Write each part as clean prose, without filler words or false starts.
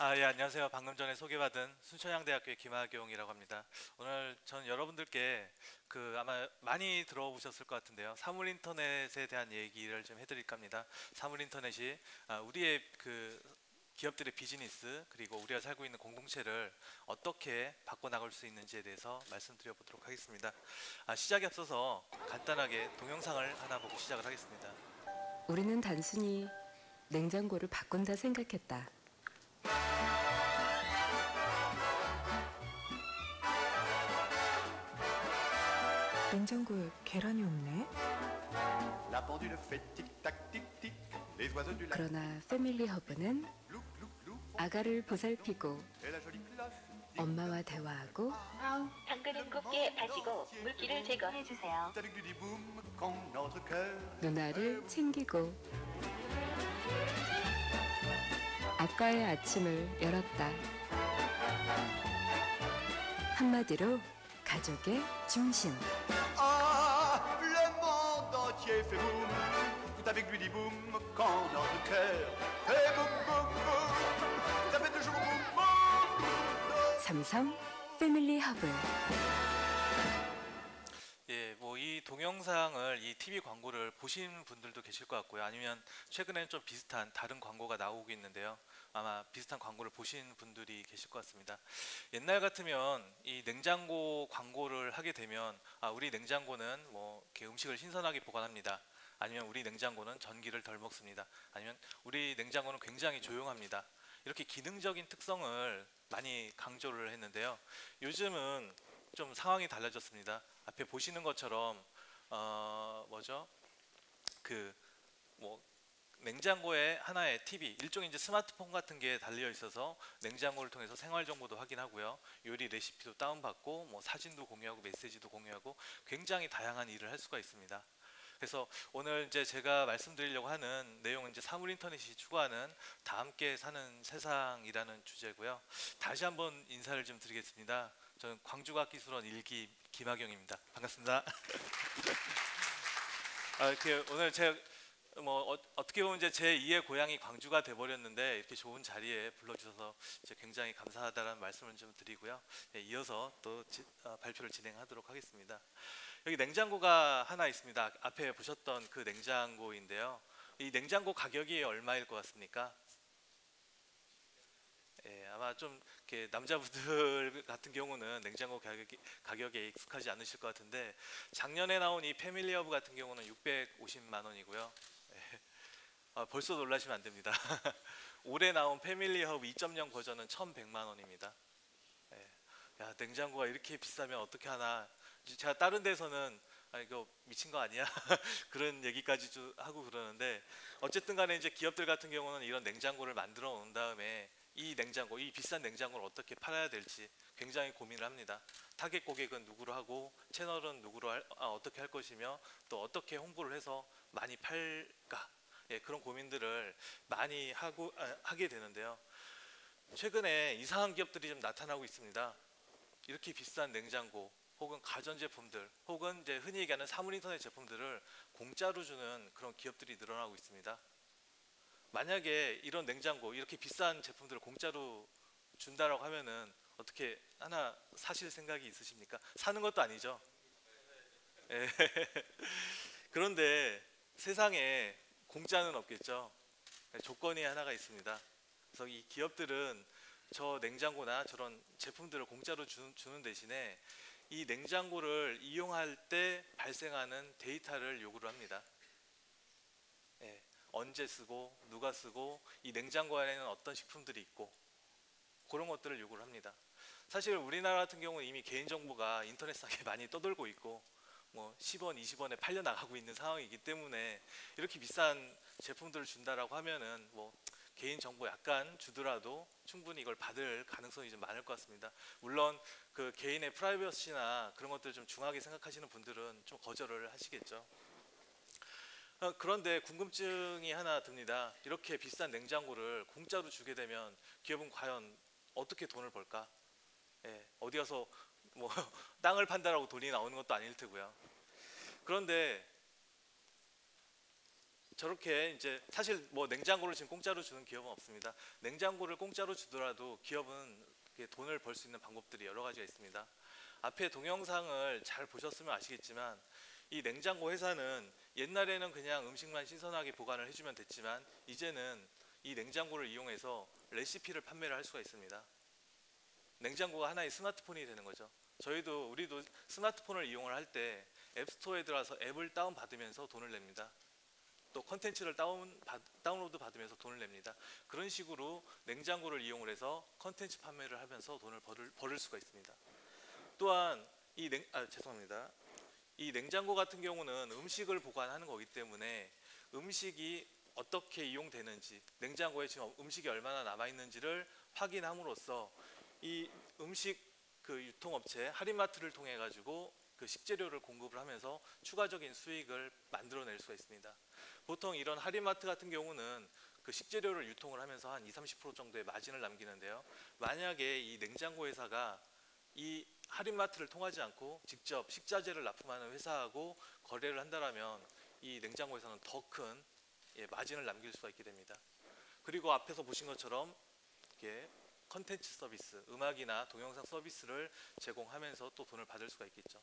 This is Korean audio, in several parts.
예, 안녕하세요. 방금 전에 소개받은 순천향대학교의 김학용이라고 합니다. 오늘 전 여러분들께 아마 많이 들어보셨을 것 같은데요. 사물인터넷에 대한 얘기를 좀 해드릴까 합니다. 사물인터넷이 우리의 기업들의 비즈니스 그리고 우리가 살고 있는 공동체를 어떻게 바꿔나갈 수 있는지에 대해서 말씀드려 보도록 하겠습니다. 시작에 앞서서 간단하게 동영상을 하나 보고 시작을 하겠습니다. 우리는 단순히 냉장고를 바꾼다 생각했다. 냉장고에 계란이 없네. La pendule fait tic-tac, tic-tic. Les oiseaux du lac. 그러나 패밀리 허브는 Louk, louk, louk. 아가를 보살피고 Et la jolie cloche. 엄마와 대화하고 당근은 곱게 다지고 물기를 제거해 주세요. Avec du diboum quand notre cœur. 누나를 챙기고 아까의 아침을 열었다. 한마디로 가족의 중심. Ah, le monde entier fait boum. Tout avec du diboum quand notre cœur fait boum, boum, boum. Ça fait toujours boum, boum, boum. 삼성 패밀리 허브. 예, 뭐 이 동영상을 이 TV 광고를 보신 분들도 계실 것 같고요. 아니면 최근에는 좀 비슷한 다른 광고가 나오고 있는데요. 아마 비슷한 광고를 보신 분들이 계실 것 같습니다. 옛날 같으면 이 냉장고 광고를 하게 되면 우리 냉장고는 뭐 이렇게 음식을 신선하게 보관합니다. 아니면 우리 냉장고는 전기를 덜 먹습니다. 아니면 우리 냉장고는 굉장히 조용합니다. 이렇게 기능적인 특성을 많이 강조를 했는데요. 요즘은 좀 상황이 달라졌습니다. 앞에 보시는 것처럼 뭐죠? 뭐 냉장고에 하나의 TV, 일종의 이제 스마트폰 같은 게 달려 있어서 냉장고를 통해서 생활 정보도 확인하고요. 요리 레시피도 다운받고 뭐 사진도 공유하고 메시지도 공유하고 굉장히 다양한 일을 할 수가 있습니다. 그래서 오늘 이제 제가 말씀드리려고 하는 내용은 이제 사물 인터넷이 추구하는 다 함께 사는 세상이라는 주제고요. 다시 한번 인사를 좀 드리겠습니다. 저는 광주과학기술원 1기 김학용입니다. 반갑습니다. 오늘 제가 뭐 어떻게 보면 이제 제 2의 고향이 광주가 돼버렸는데 이렇게 좋은 자리에 불러주셔서 굉장히 감사하다는 말씀을 좀 드리고요. 이어서 또 발표를 진행하도록 하겠습니다. 여기 냉장고가 하나 있습니다. 앞에 보셨던 그 냉장고인데요. 이 냉장고 가격이 얼마일 것 같습니까? 아마 좀 이렇게 남자분들 같은 경우는 냉장고 가격에 익숙하지 않으실 것 같은데 작년에 나온 이 패밀리 허브 같은 경우는 650만 원이고요. 벌써 놀라시면 안 됩니다. 올해 나온 패밀리 허브 2.0 버전은 1,100만 원입니다. 야, 냉장고가 이렇게 비싸면 어떻게 하나. 제가 다른 데서는 이거 미친 거 아니야? 그런 얘기까지 하고 그러는데 어쨌든 간에 이제 기업들 같은 경우는 이런 냉장고를 만들어 놓은 다음에 이 냉장고, 이 비싼 냉장고를 어떻게 팔아야 될지 굉장히 고민을 합니다. 타겟 고객은 누구로 하고 채널은 어떻게 할 것이며 또 어떻게 홍보를 해서 많이 팔까? 그런 고민들을 많이 하게 되는데요. 최근에 이상한 기업들이 좀 나타나고 있습니다. 이렇게 비싼 냉장고 혹은 가전제품들 혹은 이제 흔히 얘기하는 사물인터넷 제품들을 공짜로 주는 그런 기업들이 늘어나고 있습니다. 만약에 이런 냉장고 이렇게 비싼 제품들을 공짜로 준다라고 하면은 어떻게 하나 사실 생각이 있으십니까? 사는 것도 아니죠. 예. 그런데 세상에 공짜는 없겠죠. 조건이 하나가 있습니다. 그래서 이 기업들은 저 냉장고나 저런 제품들을 공짜로 주는 대신에 이 냉장고를 이용할 때 발생하는 데이터를 요구를 합니다. 언제 쓰고 누가 쓰고 이 냉장고 안에는 어떤 식품들이 있고 그런 것들을 요구를 합니다. 사실 우리나라 같은 경우는 이미 개인정보가 인터넷상에 많이 떠돌고 있고 뭐 10원, 20원에 팔려 나가고 있는 상황이기 때문에 이렇게 비싼 제품들을 준다라고 하면은 뭐 개인정보 약간 주더라도 충분히 이걸 받을 가능성이 좀 많을 것 같습니다. 물론 그 개인의 프라이버시나 그런 것들을 좀 중하게 생각하시는 분들은 좀 거절을 하시겠죠. 그런데 궁금증이 하나 듭니다. 이렇게 비싼 냉장고를 공짜로 주게 되면 기업은 과연 어떻게 돈을 벌까? 어디 가서 뭐 땅을 판다라고 돈이 나오는 것도 아닐 테고요. 그런데 저렇게 이제 사실 뭐 냉장고를 지금 공짜로 주는 기업은 없습니다. 냉장고를 공짜로 주더라도 기업은 이렇게 돈을 벌 수 있는 방법들이 여러 가지가 있습니다. 앞에 동영상을 잘 보셨으면 아시겠지만 이 냉장고 회사는 옛날에는 그냥 음식만 신선하게 보관을 해주면 됐지만 이제는 이 냉장고를 이용해서 레시피를 판매를 할 수가 있습니다. 냉장고가 하나의 스마트폰이 되는 거죠. 우리도 스마트폰을 이용을 할 때 앱스토어에 들어가서 앱을 다운받으면서 돈을 냅니다. 또 컨텐츠를 다운로드 받으면서 돈을 냅니다. 그런 식으로 냉장고를 이용을 해서 컨텐츠 판매를 하면서 돈을 벌을 수가 있습니다. 또한 죄송합니다. 이 냉장고 같은 경우는 음식을 보관하는 거기 때문에 음식이 어떻게 이용되는지, 냉장고에 지금 음식이 얼마나 남아 있는지를 확인함으로써 이 음식 그 유통업체 할인마트를 통해 가지고 그 식재료를 공급을 하면서 추가적인 수익을 만들어낼 수가 있습니다. 보통 이런 할인마트 같은 경우는 그 식재료를 유통을 하면서 한 20-30% 정도의 마진을 남기는데요. 만약에 이 냉장고 회사가 이 할인마트를 통하지 않고 직접 식자재를 납품하는 회사하고 거래를 한다면 이 냉장고 회사는 더 큰 마진을 남길 수가 있게 됩니다. 그리고 앞에서 보신 것처럼 이렇게 컨텐츠 서비스, 음악이나 동영상 서비스를 제공하면서 또 돈을 받을 수가 있겠죠.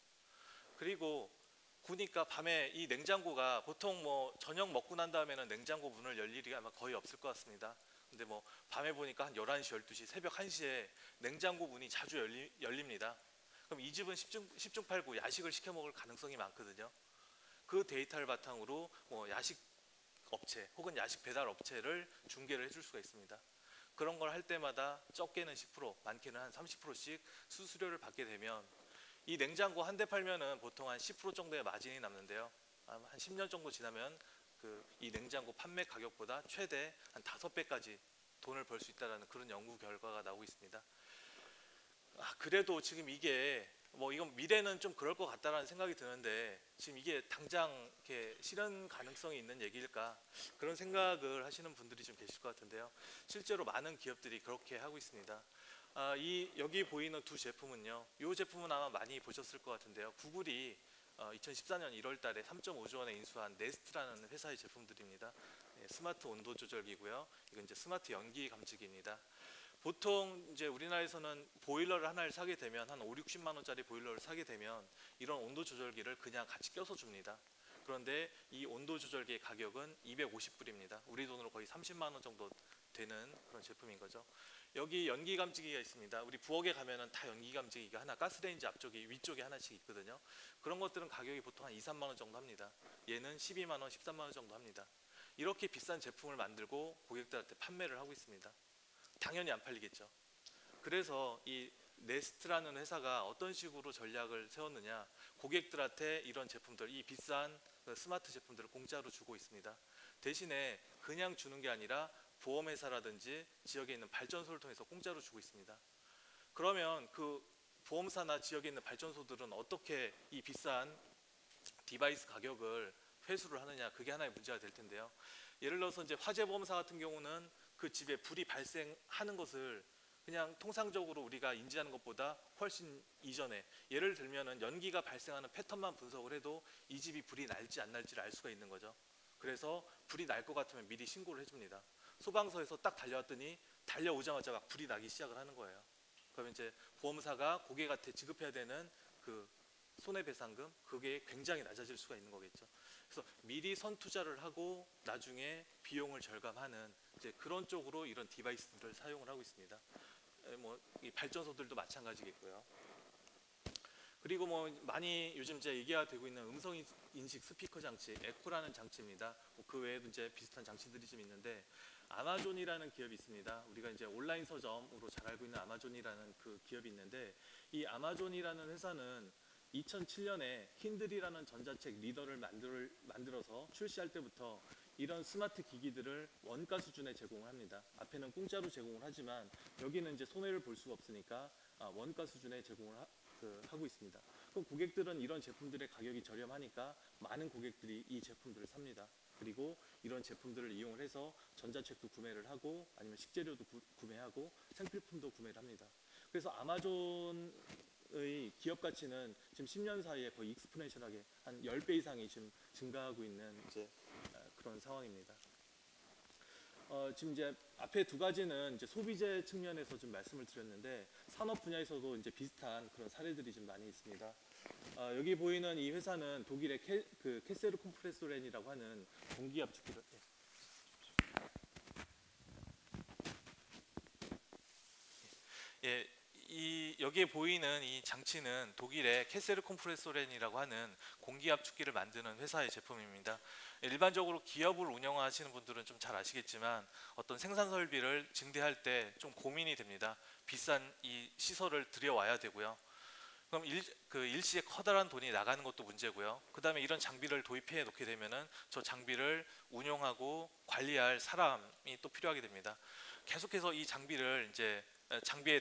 그리고 보니까 밤에 이 냉장고가 보통 뭐 저녁 먹고 난 다음에는 냉장고 문을 열 일이 아마 거의 없을 것 같습니다. 근데 뭐 밤에 보니까 한 11시, 12시, 새벽 1시에 냉장고 문이 자주 열립니다. 그럼 이 집은 10중 8구 야식을 시켜 먹을 가능성이 많거든요. 그 데이터를 바탕으로 뭐 야식 업체 혹은 야식 배달 업체를 중개를 해줄 수가 있습니다. 그런 걸 할 때마다 적게는 10%, 많게는 한 30%씩 수수료를 받게 되면 이 냉장고 한 대 팔면은 보통 한 10% 정도의 마진이 남는데요. 한 10년 정도 지나면 이 냉장고 판매 가격보다 최대 한 5배까지 돈을 벌 수 있다는 그런 연구 결과가 나오고 있습니다. 그래도 지금 이게 뭐 이건 미래는 좀 그럴 것 같다라는 생각이 드는데 지금 이게 당장 이렇게 실현 가능성이 있는 얘기일까 그런 생각을 하시는 분들이 좀 계실 것 같은데요. 실제로 많은 기업들이 그렇게 하고 있습니다. 여기 보이는 두 제품은요. 이 제품은 아마 많이 보셨을 것 같은데요. 구글이 2014년 1월 달에 3.5조 원에 인수한 네스트라는 회사의 제품들입니다. 스마트 온도 조절기고요. 이건 이제 스마트 연기 감지기입니다. 보통 이제 우리나라에서는 보일러를 하나를 사게 되면 한 5-60만 원짜리 보일러를 사게 되면 이런 온도 조절기를 그냥 같이 껴서 줍니다. 그런데 이 온도 조절기의 가격은 250불입니다. 우리 돈으로 거의 30만 원 정도 되는 그런 제품인 거죠. 여기 연기 감지기가 있습니다. 우리 부엌에 가면은 다 연기 감지기가 하나, 가스레인지 앞쪽에 위쪽에 하나씩 있거든요. 그런 것들은 가격이 보통 한 2-3만 원 정도 합니다. 얘는 12만 원, 13만 원 정도 합니다. 이렇게 비싼 제품을 만들고 고객들한테 판매를 하고 있습니다. 당연히 안 팔리겠죠. 그래서 이 네스트라는 회사가 어떤 식으로 전략을 세웠느냐, 고객들한테 이런 제품들, 이 비싼 스마트 제품들을 공짜로 주고 있습니다. 대신에 그냥 주는 게 아니라 보험회사라든지 지역에 있는 발전소를 통해서 공짜로 주고 있습니다. 그러면 그 보험사나 지역에 있는 발전소들은 어떻게 이 비싼 디바이스 가격을 회수를 하느냐, 그게 하나의 문제가 될 텐데요. 예를 들어서 이제 화재보험사 같은 경우는 그 집에 불이 발생하는 것을 그냥 통상적으로 우리가 인지하는 것보다 훨씬 이전에, 예를 들면은 연기가 발생하는 패턴만 분석을 해도 이 집이 불이 날지 안 날지를 알 수가 있는 거죠. 그래서 불이 날 것 같으면 미리 신고를 해줍니다. 소방서에서 딱 달려왔더니 달려오자마자 막 불이 나기 시작을 하는 거예요. 그러면 이제 보험사가 고객한테 지급해야 되는 그 손해배상금, 그게 굉장히 낮아질 수가 있는 거겠죠. 그래서 미리 선투자를 하고 나중에 비용을 절감하는 이제 그런 쪽으로 이런 디바이스들을 사용을 하고 있습니다. 뭐 이 발전소들도 마찬가지겠고요. 그리고 뭐 많이 요즘 이제 얘기가 되고 있는 음성 인식 스피커 장치, 에코라는 장치입니다. 그 외에도 이제 비슷한 장치들이 좀 있는데, 아마존이라는 기업이 있습니다. 우리가 이제 온라인 서점으로 잘 알고 있는 아마존이라는 그 기업이 있는데, 이 아마존이라는 회사는 2007년에 킨들이라는 전자책 리더를 만들어서 출시할 때부터 이런 스마트 기기들을 원가 수준에 제공을 합니다. 앞에는 공짜로 제공을 하지만 여기는 이제 손해를 볼 수가 없으니까 원가 수준에 제공을 하고 있습니다. 그럼 고객들은 이런 제품들의 가격이 저렴하니까 많은 고객들이 이 제품들을 삽니다. 그리고 이런 제품들을 이용을 해서 전자책도 구매를 하고 아니면 식재료도 구매하고 생필품도 구매를 합니다. 그래서 아마존의 기업 가치는 지금 10년 사이에 거의 익스포넨셜하게 한 10배 이상이 지금 증가하고 있는 이제 그런 상황입니다. 지금 이제 앞에 두 가지는 이제 소비재 측면에서 좀 말씀을 드렸는데 산업 분야에서도 이제 비슷한 그런 사례들이 좀 많이 있습니다. 여기 보이는 이 회사는 독일의 캐세르 콤프레소렌이라고 하는 공기 압축기를 여기에 보이는 이 장치는 독일의 캐세르 콤프레소렌이라고 하는 공기 압축기를 만드는 회사의 제품입니다. 일반적으로 기업을 운영하시는 분들은 좀 잘 아시겠지만 어떤 생산 설비를 증대할 때 좀 고민이 됩니다. 비싼 이 시설을 들여와야 되고요. 그럼 일시에 커다란 돈이 나가는 것도 문제고요. 그 다음에 이런 장비를 도입해 놓게 되면은 저 장비를 운용하고 관리할 사람이 또 필요하게 됩니다. 계속해서 이 장비에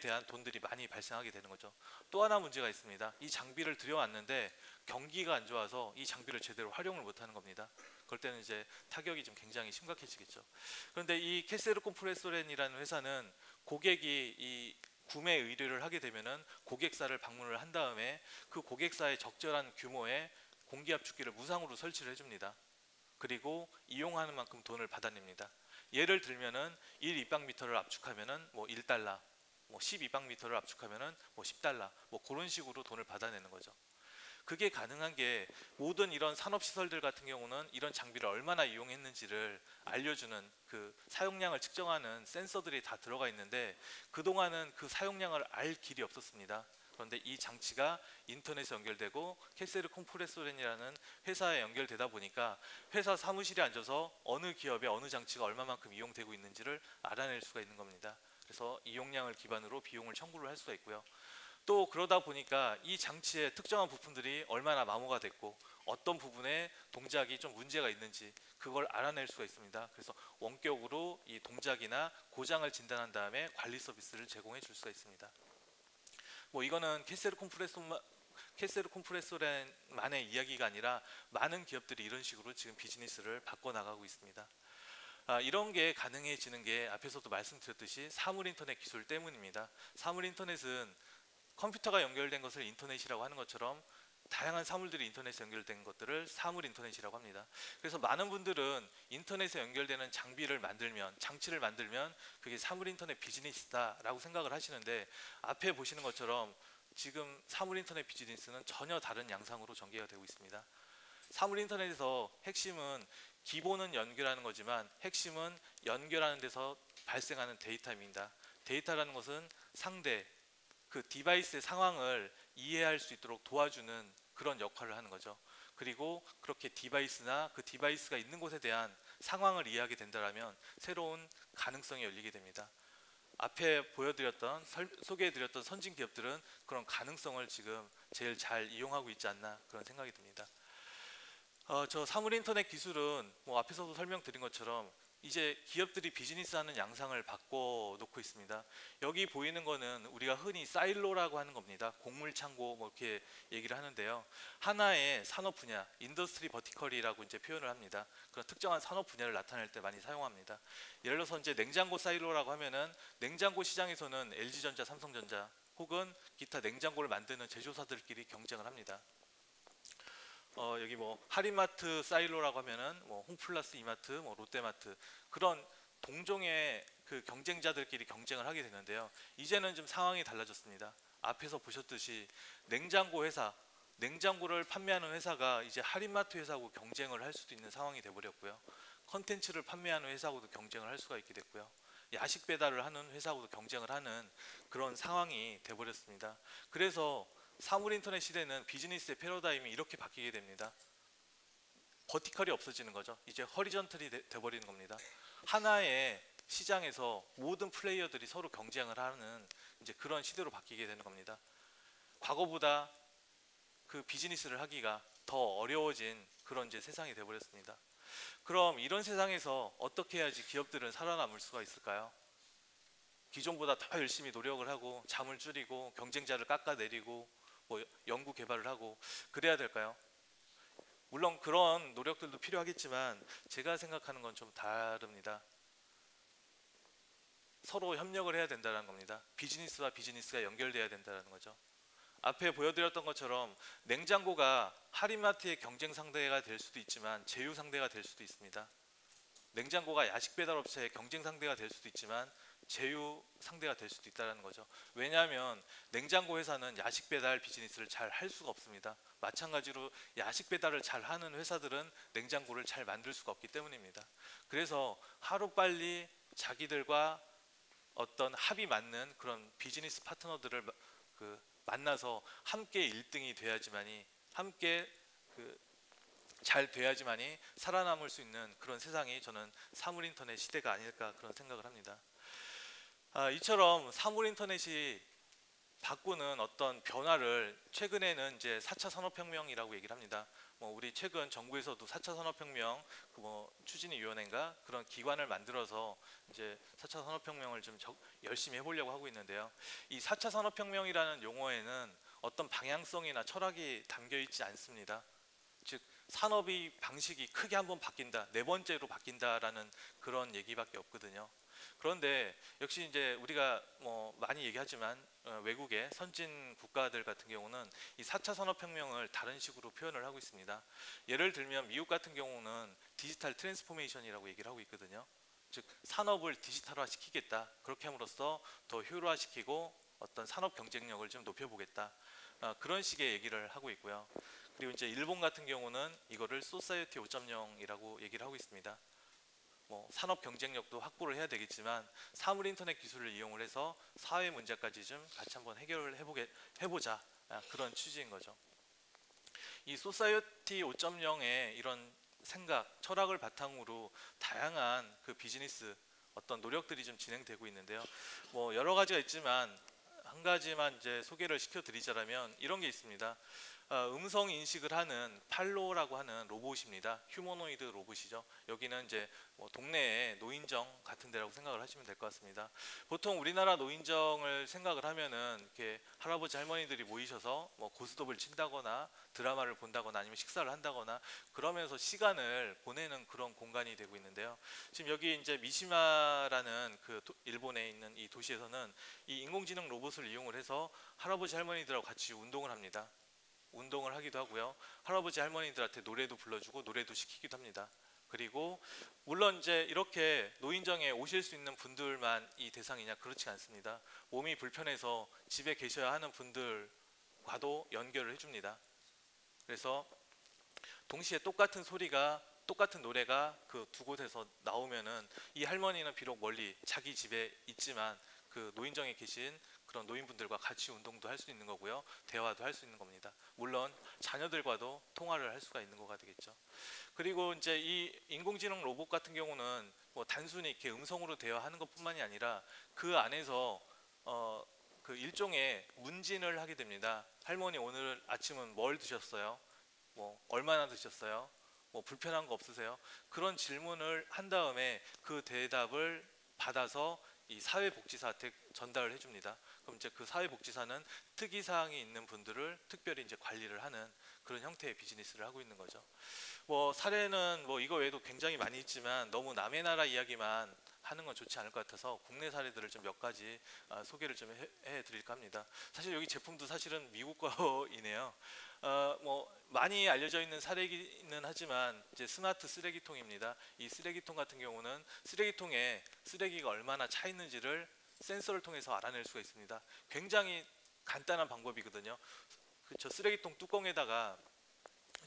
대한 돈들이 많이 발생하게 되는 거죠. 또 하나 문제가 있습니다. 이 장비를 들여왔는데 경기가 안 좋아서 이 장비를 제대로 활용을 못하는 겁니다. 그럴 때는 이제 타격이 좀 굉장히 심각해지겠죠. 그런데 이 캐세르 콤프레소렌이라는 회사는 고객이 이 구매 의뢰를 하게 되면은 고객사를 방문을 한 다음에 그 고객사의 적절한 규모의 공기 압축기를 무상으로 설치를 해줍니다. 그리고 이용하는 만큼 돈을 받아냅니다. 예를 들면은 1 입방미터를 압축하면은 뭐 1달러, 뭐 10 입방미터를 압축하면은 뭐 10달러, 뭐 그런 식으로 돈을 받아내는 거죠. 그게 가능한 게 모든 이런 산업시설들 같은 경우는 이런 장비를 얼마나 이용했는지를 알려주는 그 사용량을 측정하는 센서들이 다 들어가 있는데 그동안은 그 사용량을 알 길이 없었습니다. 그런데 이 장치가 인터넷에 연결되고 캐세르 콤프레소렌이라는 회사에 연결되다 보니까 회사 사무실에 앉아서 어느 기업에 어느 장치가 얼마만큼 이용되고 있는지를 알아낼 수가 있는 겁니다. 그래서 이용량을 기반으로 비용을 청구를 할 수가 있고요. 또 그러다 보니까 이 장치의 특정한 부품들이 얼마나 마모가 됐고 어떤 부분에 동작이 좀 문제가 있는지 그걸 알아낼 수가 있습니다. 그래서 원격으로 이 동작이나 고장을 진단한 다음에 관리 서비스를 제공해 줄 수가 있습니다. 뭐 이거는 캐세르 콤프레소렌만의 이야기가 아니라 많은 기업들이 이런 식으로 지금 비즈니스를 바꿔나가고 있습니다. 이런 게 가능해지는 게 앞에서도 말씀드렸듯이 사물인터넷 기술 때문입니다. 사물인터넷은 컴퓨터가 연결된 것을 인터넷이라고 하는 것처럼 다양한 사물들이 인터넷에 연결된 것들을 사물인터넷이라고 합니다. 그래서 많은 분들은 인터넷에 연결되는 장치를 만들면 그게 사물인터넷 비즈니스다라고 생각을 하시는데 앞에 보시는 것처럼 지금 사물인터넷 비즈니스는 전혀 다른 양상으로 전개가 되고 있습니다. 사물인터넷에서 핵심은 기본은 연결하는 거지만 핵심은 연결하는 데서 발생하는 데이터입니다. 데이터라는 것은 그 디바이스의 상황을 이해할 수 있도록 도와주는 그런 역할을 하는 거죠. 그리고 그렇게 디바이스나 그 디바이스가 있는 곳에 대한 상황을 이해하게 된다면 새로운 가능성이 열리게 됩니다. 앞에 소개해드렸던 선진 기업들은 그런 가능성을 지금 제일 잘 이용하고 있지 않나 그런 생각이 듭니다. 저 사물인터넷 기술은 뭐 앞에서도 설명드린 것처럼 이제 기업들이 비즈니스하는 양상을 바꿔놓고 있습니다. 여기 보이는 거는 우리가 흔히 사일로라고 하는 겁니다. 곡물창고 뭐 이렇게 얘기를 하는데요. 하나의 산업 분야, 인더스트리 버티컬이라고 이제 표현을 합니다. 그런 특정한 산업 분야를 나타낼 때 많이 사용합니다. 예를 들어서 이제 냉장고 사일로라고 하면은 냉장고 시장에서는 LG전자, 삼성전자 혹은 기타 냉장고를 만드는 제조사들끼리 경쟁을 합니다. 여기 뭐 할인마트 사일로라고 하면은 뭐 홈플러스 이마트, 뭐 롯데마트 그런 동종의 그 경쟁자들끼리 경쟁을 하게 되는데요. 이제는 좀 상황이 달라졌습니다. 앞에서 보셨듯이 냉장고를 판매하는 회사가 이제 할인마트 회사하고 경쟁을 할 수도 있는 상황이 돼버렸고요. 컨텐츠를 판매하는 회사하고도 경쟁을 할 수가 있게 됐고요. 야식 배달을 하는 회사하고도 경쟁을 하는 그런 상황이 돼버렸습니다. 그래서 사물인터넷 시대는 비즈니스의 패러다임이 이렇게 바뀌게 됩니다. 버티컬이 없어지는 거죠. 이제 허리전털이 돼버리는 겁니다. 하나의 시장에서 모든 플레이어들이 서로 경쟁을 하는 이제 그런 시대로 바뀌게 되는 겁니다. 과거보다 그 비즈니스를 하기가 더 어려워진 그런 이제 세상이 돼버렸습니다. 그럼 이런 세상에서 어떻게 해야지 기업들은 살아남을 수가 있을까요? 기존보다 더 열심히 노력을 하고 잠을 줄이고 경쟁자를 깎아내리고 뭐 연구 개발을 하고 그래야 될까요? 물론 그런 노력들도 필요하겠지만 제가 생각하는 건 좀 다릅니다. 서로 협력을 해야 된다는 겁니다. 비즈니스와 비즈니스가 연결돼야 된다는 거죠. 앞에 보여드렸던 것처럼 냉장고가 할인마트의 경쟁 상대가 될 수도 있지만 제휴 상대가 될 수도 있습니다. 냉장고가 야식 배달 업체의 경쟁 상대가 될 수도 있지만 제휴 상대가 될 수도 있다는 거죠. 왜냐하면 냉장고 회사는 야식 배달 비즈니스를 잘 할 수가 없습니다. 마찬가지로 야식 배달을 잘 하는 회사들은 냉장고를 잘 만들 수가 없기 때문입니다. 그래서 하루빨리 자기들과 어떤 합이 맞는 그런 비즈니스 파트너들을 만나서 함께 1등이 돼야지만이, 함께 잘 돼야지만이 살아남을 수 있는 그런 세상이 저는 사물 인터넷 시대가 아닐까 그런 생각을 합니다. 이처럼 사물 인터넷이 바꾸는 어떤 변화를 최근에는 이제 4차 산업혁명이라고 얘기를 합니다. 우리 최근 정부에서도 4차 산업혁명 추진위원회인가 그런 기관을 만들어서 이제 4차 산업혁명을 좀 열심히 해보려고 하고 있는데요. 이 4차 산업혁명이라는 용어에는 어떤 방향성이나 철학이 담겨 있지 않습니다. 즉 산업의 방식이 크게 한번 바뀐다, 네 번째로 바뀐다라는 그런 얘기밖에 없거든요. 그런데 역시 이제 우리가 많이 얘기하지만 외국의 선진 국가들 같은 경우는 이 4차 산업혁명을 다른 식으로 표현을 하고 있습니다. 예를 들면 미국 같은 경우는 디지털 트랜스포메이션이라고 얘기를 하고 있거든요. 즉 산업을 디지털화 시키겠다, 그렇게 함으로써 더 효율화시키고 어떤 산업 경쟁력을 좀 높여보겠다, 그런 식의 얘기를 하고 있고요. 그리고 이제 일본 같은 경우는 이거를 소사이어티 5.0이라고 얘기를 하고 있습니다. 산업 경쟁력도 확보를 해야 되겠지만 사물 인터넷 기술을 이용을 해서 사회 문제까지 좀 같이 한번 해결을 해보자, 그런 취지인 거죠. 이 소사이어티 5.0의 이런 생각, 철학을 바탕으로 다양한 그 비즈니스 어떤 노력들이 좀 진행되고 있는데요. 여러 가지가 있지만 한 가지만 이제 소개를 시켜드리자면 이런 게 있습니다. 음성 인식을 하는 팔로라고 하는 로봇입니다. 휴머노이드 로봇이죠. 여기는 이제 동네의 노인정 같은 데라고 생각을 하시면 될 것 같습니다. 보통 우리나라 노인정을 생각을 하면은 이렇게 할아버지 할머니들이 모이셔서 고스톱을 친다거나 드라마를 본다거나 아니면 식사를 한다거나 그러면서 시간을 보내는 그런 공간이 되고 있는데요. 지금 여기 이제 미시마라는 일본에 있는 이 도시에서는 이 인공지능 로봇을 이용을 해서 할아버지 할머니들하고 같이 운동을 합니다. 운동을 하기도 하고요. 할아버지 할머니들한테 노래도 불러주고 노래도 시키기도 합니다. 그리고 물론 이제 이렇게 노인정에 오실 수 있는 분들만 이 대상이냐, 그렇지 않습니다. 몸이 불편해서 집에 계셔야 하는 분들과도 연결을 해줍니다. 그래서 동시에 똑같은 소리가, 똑같은 노래가 그 두 곳에서 나오면은 이 할머니는 비록 멀리 자기 집에 있지만 그 노인정에 계신 그런 노인분들과 같이 운동도 할 수 있는 거고요. 대화도 할 수 있는 겁니다. 물론 자녀들과도 통화를 할 수가 있는 거가 되겠죠. 그리고 이제 이 인공지능 로봇 같은 경우는 단순히 이렇게 음성으로 대화하는 것뿐만이 아니라 그 안에서 그 일종의 문진을 하게 됩니다. 할머니 오늘 아침은 뭘 드셨어요? 얼마나 드셨어요? 불편한 거 없으세요? 그런 질문을 한 다음에 그 대답을 받아서 이 사회복지사한테 전달을 해줍니다. 그럼 이제 그 사회복지사는 특이사항이 있는 분들을 특별히 이제 관리를 하는 그런 형태의 비즈니스를 하고 있는 거죠. 사례는 이거 외에도 굉장히 많이 있지만 너무 남의 나라 이야기만 하는 건 좋지 않을 것 같아서 국내 사례들을 좀 몇 가지 소개를 좀 해드릴까 합니다. 사실 여기 제품도 사실은 미국 거이네요. 많이 알려져 있는 사례이기는 하지만 이제 스마트 쓰레기통입니다. 이 쓰레기통 같은 경우는 쓰레기통에 쓰레기가 얼마나 차 있는지를 센서를 통해서 알아낼 수가 있습니다. 굉장히 간단한 방법이거든요. 그렇죠. 쓰레기통 뚜껑에다가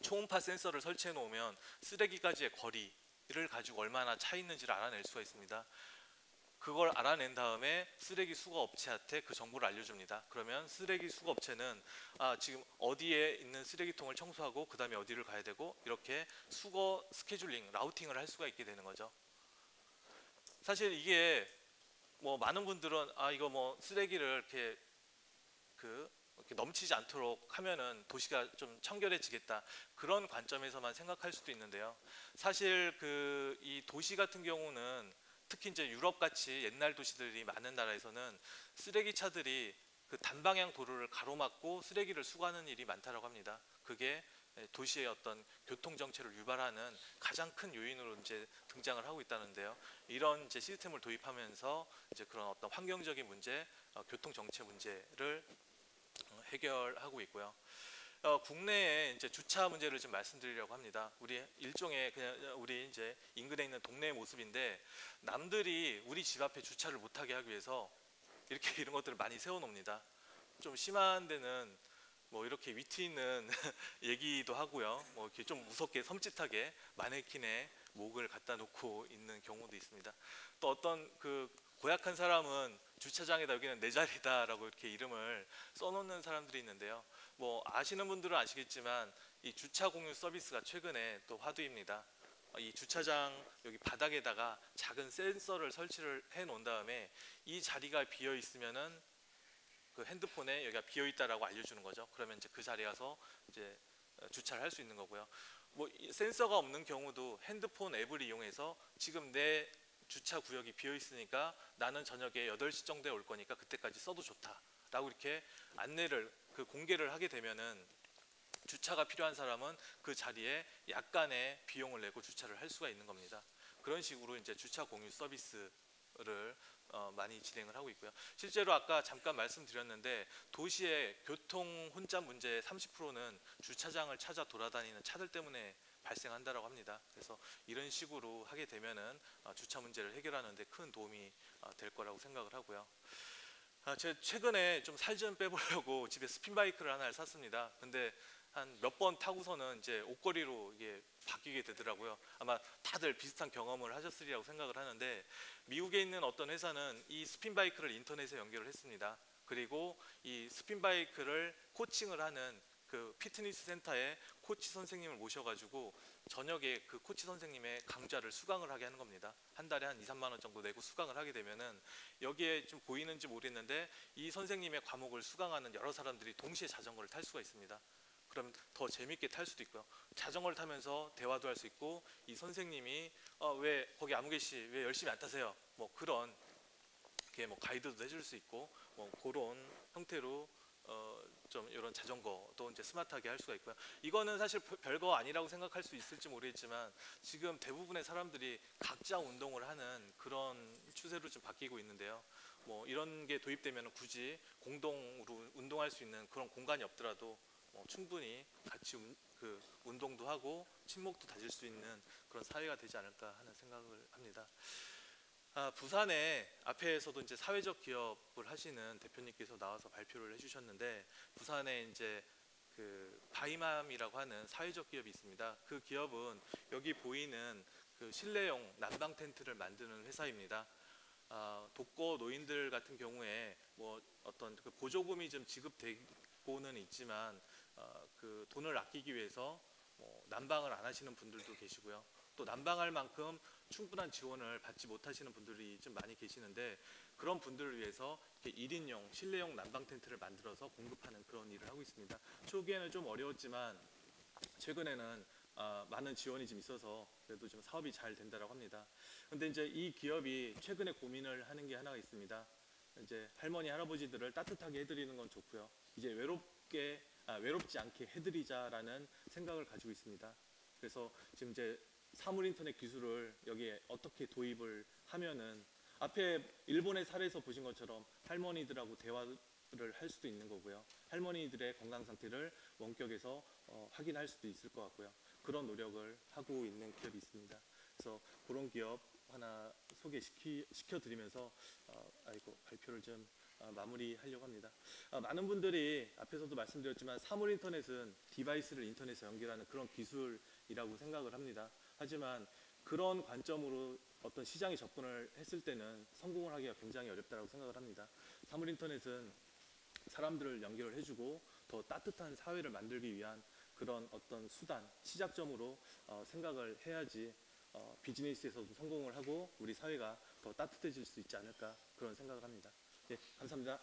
초음파 센서를 설치해 놓으면 쓰레기까지의 거리를 가지고 얼마나 차 있는지를 알아낼 수가 있습니다. 그걸 알아낸 다음에 쓰레기 수거 업체한테 그 정보를 알려줍니다. 그러면 쓰레기 수거 업체는 지금 어디에 있는 쓰레기통을 청소하고 그 다음에 어디를 가야 되고 이렇게 수거 스케줄링, 라우팅을 할 수가 있게 되는 거죠. 사실 이게 많은 분들은 이거 쓰레기를 이렇게 넘치지 않도록 하면은 도시가 좀 청결해지겠다, 그런 관점에서만 생각할 수도 있는데요. 사실 이 도시 같은 경우는 특히 이제 유럽 같이 옛날 도시들이 많은 나라에서는 쓰레기차들이 그 단방향 도로를 가로막고 쓰레기를 수거하는 일이 많다라고 합니다. 그게 도시의 어떤 교통 정체를 유발하는 가장 큰 요인으로 이제 등장을 하고 있다는데요. 이런 이제 시스템을 도입하면서 이제 그런 어떤 환경적인 문제, 교통 정체 문제를 해결하고 있고요. 국내에 이제 주차 문제를 좀 말씀드리려고 합니다. 우리 일종의 그냥 우리 이제 인근에 있는 동네의 모습인데 남들이 우리 집 앞에 주차를 못하게 하기 위해서 이렇게 이런 것들을 많이 세워놓습니다. 좀 심한 데는 뭐 이렇게 위트 있는 얘기도 하고요. 뭐 이렇게 좀 무섭게 섬찟하게 마네킹에 목을 갖다 놓고 있는 경우도 있습니다. 또 어떤 그 고약한 사람은 주차장에다 여기는 내 자리다라고 이렇게 이름을 써놓는 사람들이 있는데요. 뭐 아시는 분들은 아시겠지만 이 주차 공유 서비스가 최근에 또 화두입니다. 이 주차장 여기 바닥에다가 작은 센서를 설치를 해 놓은 다음에 이 자리가 비어 있으면은 그 핸드폰에 여기가 비어 있다라고 알려주는 거죠. 그러면 이제 그 자리에 가서 이제 주차를 할 수 있는 거고요. 뭐 센서가 없는 경우도 핸드폰 앱을 이용해서 지금 내 주차 구역이 비어 있으니까 나는 저녁에 8시 정도에 올 거니까 그때까지 써도 좋다라고 이렇게 안내를 공개를 하게 되면은 주차가 필요한 사람은 그 자리에 약간의 비용을 내고 주차를 할 수가 있는 겁니다. 그런 식으로 이제 주차 공유 서비스를 많이 진행을 하고 있고요. 실제로 아까 잠깐 말씀드렸는데 도시의 교통 혼잡 문제의 30%는 주차장을 찾아 돌아다니는 차들 때문에 발생한다라고 합니다. 그래서 이런 식으로 하게 되면은 주차 문제를 해결하는 데 큰 도움이 될 거라고 생각을 하고요. 제가 최근에 좀 살 좀 빼보려고 집에 스핀바이크를 하나를 샀습니다. 근데 한 몇 번 타고서는 이제 옷걸이로 이게 바뀌게 되더라고요. 아마 다들 비슷한 경험을 하셨으리라고 생각을 하는데 미국에 있는 어떤 회사는 이 스핀바이크를 인터넷에 연결을 했습니다. 그리고 이 스핀바이크를 코칭을 하는 그 피트니스 센터에 코치 선생님을 모셔가지고 저녁에 그 코치 선생님의 강좌를 수강을 하게 하는 겁니다. 한 달에 한 2, 3만 원 정도 내고 수강을 하게 되면은 여기에 좀 보이는지 모르겠는데 이 선생님의 과목을 수강하는 여러 사람들이 동시에 자전거를 탈 수가 있습니다. 그럼 더 재밌게 탈 수도 있고요. 자전거를 타면서 대화도 할 수 있고 이 선생님이 왜 거기 아무개씨 왜 열심히 안 타세요? 뭐 그런 게 뭐 가이드도 해줄 수 있고 뭐 그런 형태로 좀 이런 자전거도 이제 스마트하게 할 수가 있고요. 이거는 사실 별거 아니라고 생각할 수 있을지 모르겠지만 지금 대부분의 사람들이 각자 운동을 하는 그런 추세로 좀 바뀌고 있는데요. 뭐 이런 게 도입되면 굳이 공동으로 운동할 수 있는 그런 공간이 없더라도 충분히 같이 운동도 하고 친목도 다질 수 있는 그런 사회가 되지 않을까 하는 생각을 합니다. 부산에 앞에서도 이제 사회적 기업을 하시는 대표님께서 나와서 발표를 해주셨는데 부산에 이제 그 바이맘이라고 하는 사회적 기업이 있습니다. 그 기업은 여기 보이는 그 실내용 난방 텐트를 만드는 회사입니다. 독거 노인들 같은 경우에 뭐 어떤 그 보조금이 좀 지급되고는 있지만 그 돈을 아끼기 위해서 난방을 안 하시는 분들도 계시고요. 또 난방할 만큼 충분한 지원을 받지 못하시는 분들이 좀 많이 계시는데 그런 분들을 위해서 이렇게 1인용 실내용 난방 텐트를 만들어서 공급하는 그런 일을 하고 있습니다. 초기에는 좀 어려웠지만 최근에는 많은 지원이 좀 있어서 그래도 좀 사업이 잘 된다고 합니다. 근데 이제 이 기업이 최근에 고민을 하는 게 하나가 있습니다. 이제 할머니 할아버지들을 따뜻하게 해드리는 건 좋고요. 이제 외롭지 않게 해드리자라는 생각을 가지고 있습니다. 그래서 지금 이제 사물 인터넷 기술을 여기에 어떻게 도입을 하면은 앞에 일본의 사례에서 보신 것처럼 할머니들하고 대화를 할 수도 있는 거고요. 할머니들의 건강 상태를 원격에서 확인할 수도 있을 것 같고요. 그런 노력을 하고 있는 기업이 있습니다. 그래서 그런 기업 하나 소개시켜드리면서 발표를 좀 마무리하려고 합니다. 많은 분들이 앞에서도 말씀드렸지만 사물 인터넷은 디바이스를 인터넷에 연결하는 그런 기술이라고 생각을 합니다. 하지만 그런 관점으로 어떤 시장에 접근을 했을 때는 성공을 하기가 굉장히 어렵다고 생각을 합니다. 사물 인터넷은 사람들을 연결을 해주고 더 따뜻한 사회를 만들기 위한 그런 어떤 수단, 시작점으로 생각을 해야지 비즈니스에서도 성공을 하고 우리 사회가 더 따뜻해질 수 있지 않을까 그런 생각을 합니다. 네, 감사합니다.